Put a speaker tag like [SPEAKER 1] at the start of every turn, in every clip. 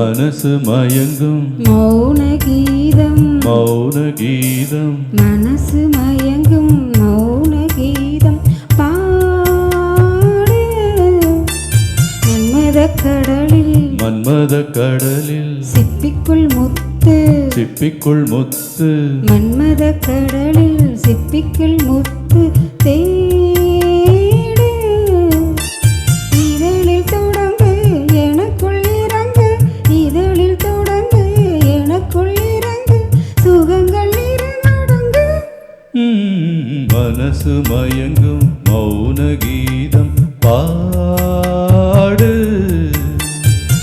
[SPEAKER 1] மனசு மயங்கும்
[SPEAKER 2] மௌன கீதம்
[SPEAKER 1] மௌன கீதம்
[SPEAKER 2] மனசு மயங்கும் மௌன கீதம் பாடு
[SPEAKER 1] மன்மத கடலில்
[SPEAKER 2] சிப்பிக்குள் முத்து
[SPEAKER 1] சிப்பிக்குள் முத்து
[SPEAKER 2] மன்மத கடலில் சிப்பிக்குள் முத்து தேடு இதழில் தொடங்கு எனக்குள் இறங்கு இதழில் தொடங்கு எனக்குள் இறங்கு சுகங்கள் இருநடங்கு
[SPEAKER 1] மனசு மயங்கும் மௌன கீதம் பாடு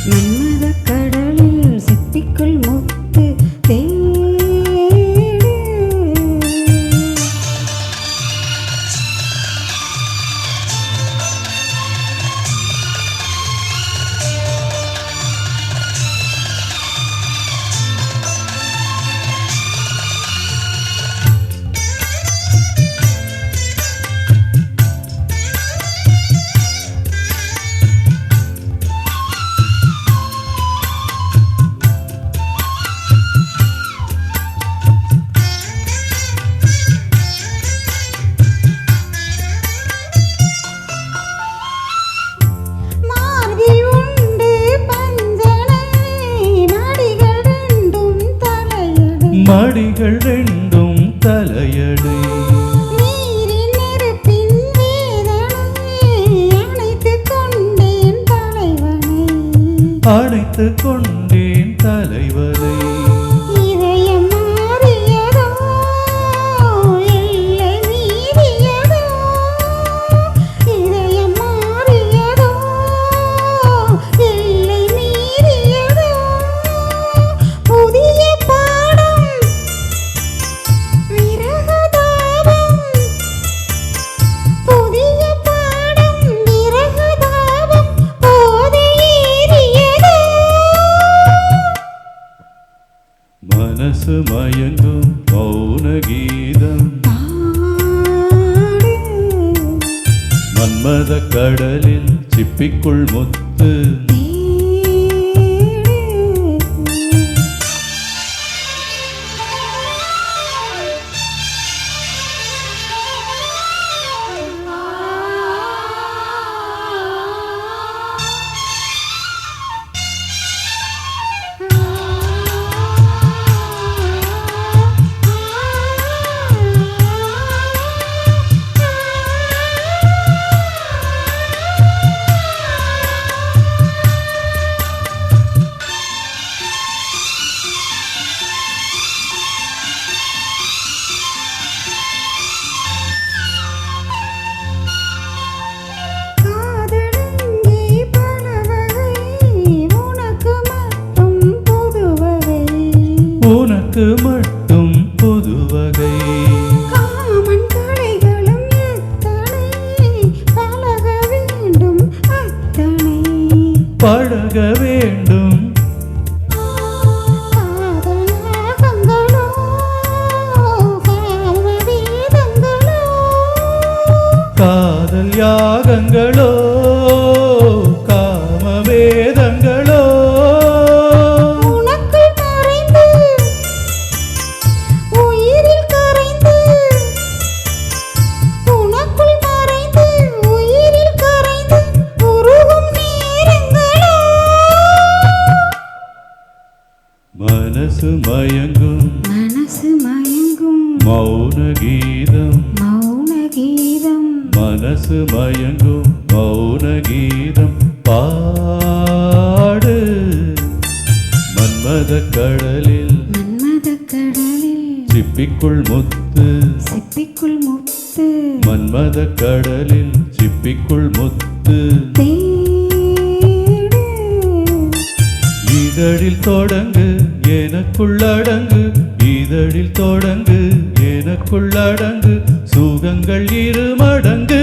[SPEAKER 2] மன்மத கடலில் சிப்பிக்குள் முத்து தேடு
[SPEAKER 1] மடிகள் ரெண்டும் தலையடை
[SPEAKER 2] நீரின் நெருப்பின் வேதனை அணைத்துக் கொண்டேன் தலைவனை
[SPEAKER 1] அணைத்துக் கொண்டேன் தலைவரை
[SPEAKER 2] இதயம் மாறியதோ எல்லை மீறியதோ இதயம் மாறியதோ எல்லை மீறியதோ புதிய
[SPEAKER 1] மனசு மயங்கும் மௌன கீதம் மன்மத கடலில் சிப்பிக்குள் முத்து உனக்கு மட்டும் புதுவகை
[SPEAKER 2] காமன் கலைகளும் எத்தனை பழக வேண்டும் அத்தனை
[SPEAKER 1] பழக வேண்டும்
[SPEAKER 2] காதலாகங்களோ காமவேதங்களோ
[SPEAKER 1] காதல் யாகங்களோ காமவேதங்களோ மனசு மயங்கும் மௌன கீதம் மனசு மயங்கும் மௌன கீதம் பாடு மன்மத கடலில் சிப்பிக்குள் முத்து மன்மத கடலில் சிப்பிக்குள் முத்து இதழில் தொடங்கு எனக்குள்ளடங்கு இதழில் தொடங்கு எனக்குள்ளடங்கு சுகங்கள் இருமடங்கு